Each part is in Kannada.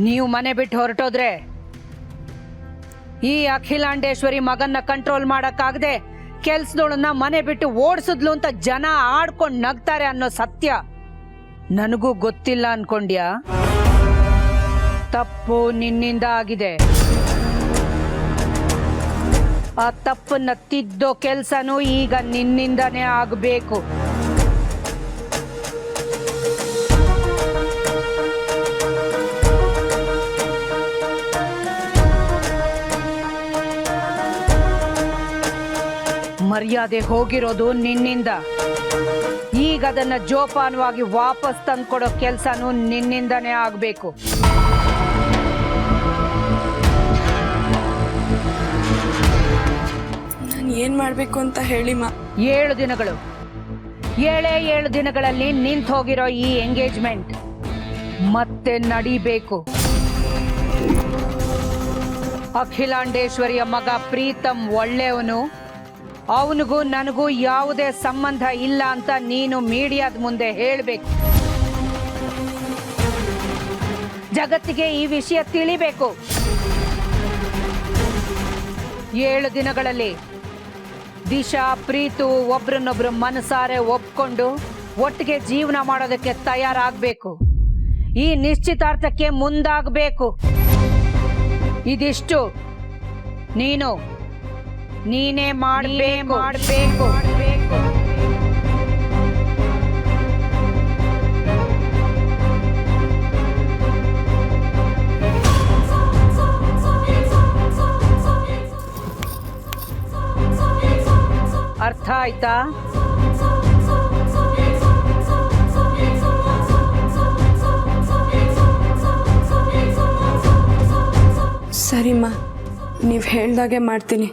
ನೀವು ಮನೆ ಬಿಟ್ಟು ಹೊರಟೋದ್ರೆ ಈ ಅಖಿಲಾಂಡೇಶ್ವರಿ ಮಗನ್ನ ಕಂಟ್ರೋಲ್ ಮಾಡಕ್ಕಾಗದೆ ಕೆಲ್ಸದೋಳನ್ನ ಮನೆ ಬಿಟ್ಟು ಓಡಿಸಿದ್ಲು ಅಂತ ಜನ ಆಡ್ಕೊಂಡು ನಗ್ತಾರೆ ಅನ್ನೋ ಸತ್ಯ ನನಗೂ ಗೊತ್ತಿಲ್ಲ ಅನ್ಕೊಂಡ್ಯಾ? ತಪ್ಪು ನಿನ್ನಿಂದ ಆಗಿದೆ. ಆ ತಪ್ಪನ್ನ ತಿದ್ದೋ ಕೆಲ್ಸನೂ ಈಗ ನಿನ್ನಿಂದನೇ ಆಗಬೇಕು. ಮರ್ಯಾದೆ ಹೋಗಿರೋದು ನಿನ್ನಿಂದ. ಈಗ ಅದನ್ನ ಜೋಪಾನವಾಗಿ ವಾಪಸ್ ತಂದ್ಕೊಡೋ ಕೆಲ್ಸನೂ ನಿನ್ನಿಂದನೇ ಆಗ್ಬೇಕು. ನಾನು ಏನ್ ಮಾಡ್ಬೇಕು ಅಂತ ಹೇಳಿ ಮಾ. 7 ದಿನಗಳು, 7 ದಿನಗಳಲ್ಲಿ ನಿಂತು ಹೋಗಿರೋ ಈ ಎಂಗೇಜ್ಮೆಂಟ್ ಮತ್ತೆ ನಡಿಬೇಕು. ಅಖಿಲಾಂಡೇಶ್ವರಿಯ ಮಗ ಪ್ರೀತಮ್ ಒಳ್ಳೆಯವನು, ಅವನಿಗೂ ನನಗೂ ಯಾವುದೇ ಸಂಬಂಧ ಇಲ್ಲ ಅಂತ ನೀನು ಮೀಡಿಯಾದ ಮುಂದೆ ಹೇಳಬೇಕು. ಜಗತ್ತಿಗೆ ಈ ವಿಷಯ ತಿಳಿಬೇಕು. 7 ದಿನಗಳಲ್ಲಿ ದಿಶಾ ಪ್ರೀತು ಒಬ್ರನ್ನೊಬ್ರು ಮನಸಾರೆ ಒಪ್ಕೊಂಡು ಒಟ್ಟಿಗೆ ಜೀವನ ಮಾಡೋದಕ್ಕೆ ತಯಾರಾಗಬೇಕು. ಈ ನಿಶ್ಚಿತಾರ್ಥಕ್ಕೆ ಮುಂದಾಗಬೇಕು. ಇದಿಷ್ಟು ನೀನೇ ಮಾಡಬೇಕು. ಅರ್ಥ ಆಯ್ತಾ? ಸರಿಮ್ಮ, ನೀವು ಹೇಳ್ದಾಗೆ ಮಾಡ್ತೀನಿ.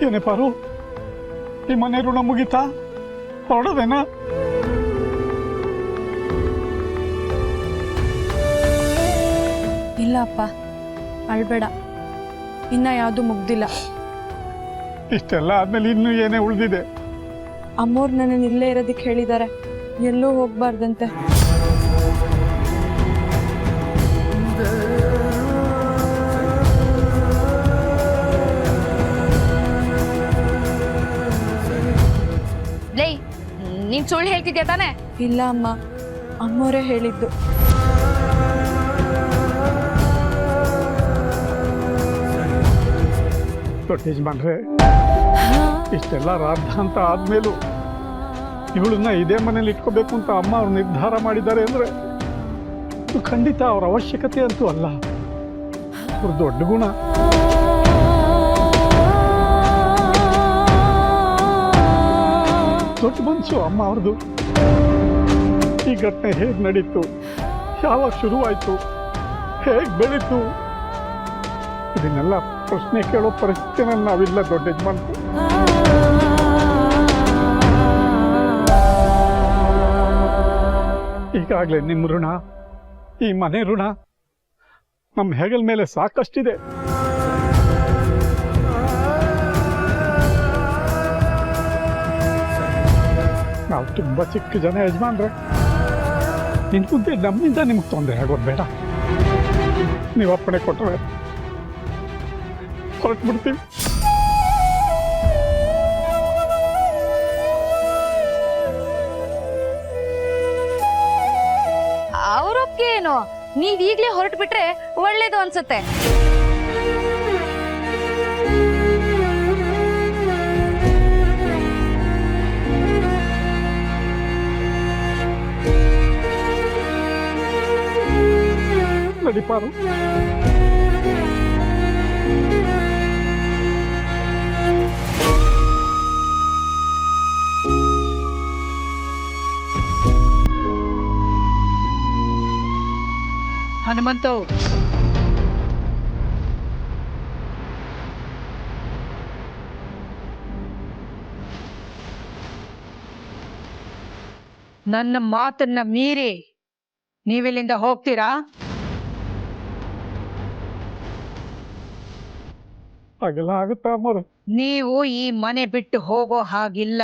ಏನೇ ಪಾರು, ಈ ಮನೆ ಋಣ ಮುಗಿತಾ? ಹೊರಡೋದೇನಾ? ಇಲ್ಲ ಅಪ್ಪ, ಅಳ್ಬೇಡ. ಇನ್ನ ಯಾವುದು ಮುಗ್ದಿಲ್ಲ. ಇಷ್ಟೆಲ್ಲ ಆದ್ಮೇಲೆ ಇನ್ನೂ ಏನೇ ಉಳಿದಿದೆ? ಅಮ್ಮೋರು ನನ್ನನ್ನು ಇಲ್ಲೇ ಇರೋದಕ್ಕೆ ಹೇಳಿದ್ದಾರೆ, ಎಲ್ಲೂ ಹೋಗ್ಬಾರ್ದಂತೆ. ನೀನ್ ಸುಳ್ಳು ಹೇಳ್ತಿದ್ಯಾ ತಾನೆ? ಇಲ್ಲ ಅಮ್ಮ, ಅಮ್ಮೋರೇ ಹೇಳಿದ್ದು. ದೊಡ್ಡ ಯಜಮಾನ್ರೆ, ಇಷ್ಟೆಲ್ಲ ರಾದ್ಧಾಂತ ಆದ್ಮೇಲೂ ಇವಳನ್ನ ಇದೇ ಮನೇಲಿ ಇಟ್ಕೋಬೇಕು ಅಂತ ಅಮ್ಮ ಅವ್ರು ನಿರ್ಧಾರ ಮಾಡಿದ್ದಾರೆ ಅಂದ್ರೆ ಇದು ಖಂಡಿತ ಅವ್ರ ಅವಶ್ಯಕತೆ ಅಂತೂ ಅಲ್ಲ, ಅವ್ರ ದೊಡ್ಡ ಗುಣ. ದೊಡ್ಡ ಮನಸ್ಸು ಅಮ್ಮ ಅವ್ರದ್ದು. ಈ ಘಟನೆ ಹೇಗೆ ನಡೀತು, ಯಾವಾಗ ಶುರುವಾಯಿತು, ಹೇಗೆ ಬೆಳೀತು, ಇದನ್ನೆಲ್ಲ ಪ್ರಶ್ನೆ ಕೇಳೋ ಪರಿಸ್ಥಿತಿನಲ್ಲಿ ನಾವಿಲ್ಲ ದೊಡ್ಡ ಯಜಮಾನ್ರು. ಈಗಾಗಲೇ ನಿಮ್ಮ ಋಣ, ಈ ಮನೆ ಋಣ ನಮ್ಮ ಹೆಗಲ ಮೇಲೆ ಸಾಕಷ್ಟಿದೆ. ನಾವು ತುಂಬ ಚಿಕ್ಕ ಜನ ಯಜಮಾನ್ರೆ, ನಿನ್ ಮುಂದೆ ನಮ್ಮಿಂದ ನಿಮ್ಗೆ ತೊಂದರೆ ಆಗೋದು ಬೇಡ. ನೀವು ಅಪ್ಪಣೆ ಕೊಟ್ಟರೆ ಹೊರಟ್ಬಿಡ್ತೀವಿ. ಅವ್ರೊಪ್ಗೆ ಏನು, ನೀವ್ ಈಗ್ಲೇ ಹೊರಟು ಬಿಟ್ರೆ ಒಳ್ಳೇದು ಅನ್ಸುತ್ತೆ. ನಡಿಪಾರು. ಹನುಮಂತು, ನನ್ನ ಮಾತನ್ನ ಮೀರಿ ನೀವಿಲ್ಲಿಂದ ಹೋಗ್ತೀರಾ? ಹಾಗೆಲ್ಲ ಆಗುತ್ತಾ ಅಮ್ಮವ್ರೆ? ನೀವು ಈ ಮನೆ ಬಿಟ್ಟು ಹೋಗೋ ಹಾಗಿಲ್ಲ.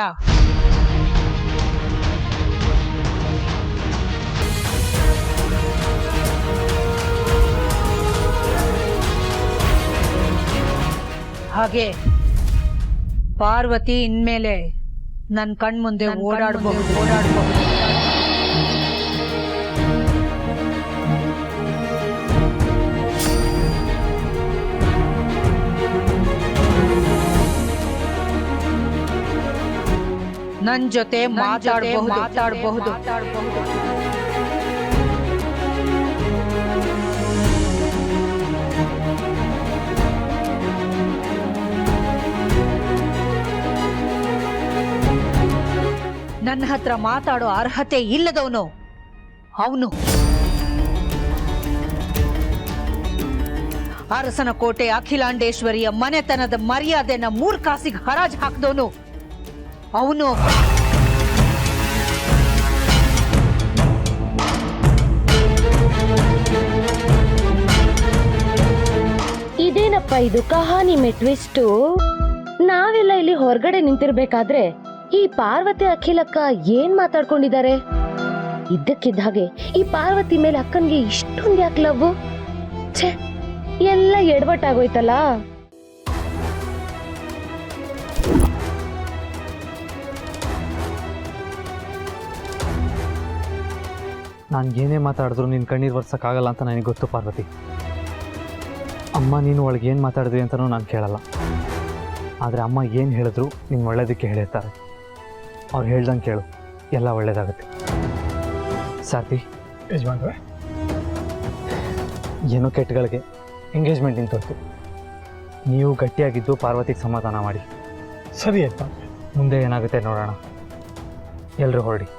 ಹಾಗೆ ಪಾರ್ವತಿ ಇನ್ಮೇಲೆ ನನ್ನ ಕಣ್ಮುಂದೆ ಓಡಾಡಬಹುದು. ನನ್ ಜೊತೆ ಮಾತಾಡಬಹುದು. ನನ್ನ ಹತ್ರ ಮಾತಾಡೋ ಅರ್ಹತೆ ಇಲ್ಲದವನು ಅವನು. ಅರಸನ ಕೋಟೆ ಅಖಿಲಾಂಡೇಶ್ವರಿಯ ಮನೆತನದ ಮರ್ಯಾದೆನ 3 ಕಾಸಿಗೆ ಹರಾಜು ಹಾಕಿದವನು ಅವನು. ಇದೇನಪ್ಪ ಇದು ಕಹಾನಿ ಟ್ವಿಸ್ಟು? ನಾವೆಲ್ಲ ಇಲ್ಲಿ ಹೊರಗಡೆ ನಿಂತಿರ್ಬೇಕಾದ್ರೆ ಈ ಪಾರ್ವತಿ ಅಖಿಲಕ್ಕ ಏನ್ ಮಾತಾಡ್ಕೊಂಡಿದ್ದಾರೆ? ಇದ್ದಕ್ಕಿದ್ದ ಹಾಗೆ ಈ ಪಾರ್ವತಿ ಮೇಲೆ ಅಕ್ಕನ್ಗೆ ಇಷ್ಟೊಂದು ಯಾಕೆ ಲವ್? ಛೆ, ಎಲ್ಲ ಎಡವಟ್ಟಾಗೋಯ್ತಲ್ಲ. ನಾನು ಏನೇ ಮಾತಾಡಿದ್ರು ನಿನ್ನ ಕಣ್ಣೀರು ಬರ್ಸೋಕ್ಕಾಗಲ್ಲ ಅಂತ ನನಗೆ ಗೊತ್ತು ಪಾರ್ವತಿ. ಅಮ್ಮ ನೀನು ಒಳಗೆ ಏನು ಮಾತಾಡಿದ್ರಿ ಅಂತಲೂ ನಾನು ಕೇಳಲ್ಲ. ಆದರೆ ಅಮ್ಮ ಏನು ಹೇಳಿದ್ರು ನಿನ್ನ ಒಳ್ಳೇದಕ್ಕೆ ಹೇಳಿರ್ತಾರೆ. ಅವ್ರು ಹೇಳ್ದಂಗೆ ಕೇಳು, ಎಲ್ಲ ಒಳ್ಳೇದಾಗುತ್ತೆ. ಸಾರ್ಥಿ, ಯಜಮಾನ್ರೆ, ಏನೋ ಕೆಟ್ಟಗಳಿಗೆ ಎಂಗೇಜ್ಮೆಂಟ್ ನಿಂತೋಯ್ತು. ನೀವು ಗಟ್ಟಿಯಾಗಿದ್ದು ಪಾರ್ವತಿಗೆ ಸಮಾಧಾನ ಮಾಡಿ. ಸರಿ ಆಯ್ತಾ? ಮುಂದೆ ಏನಾಗುತ್ತೆ ನೋಡೋಣ. ಎಲ್ಲರೂ ಹೊರಡಿ.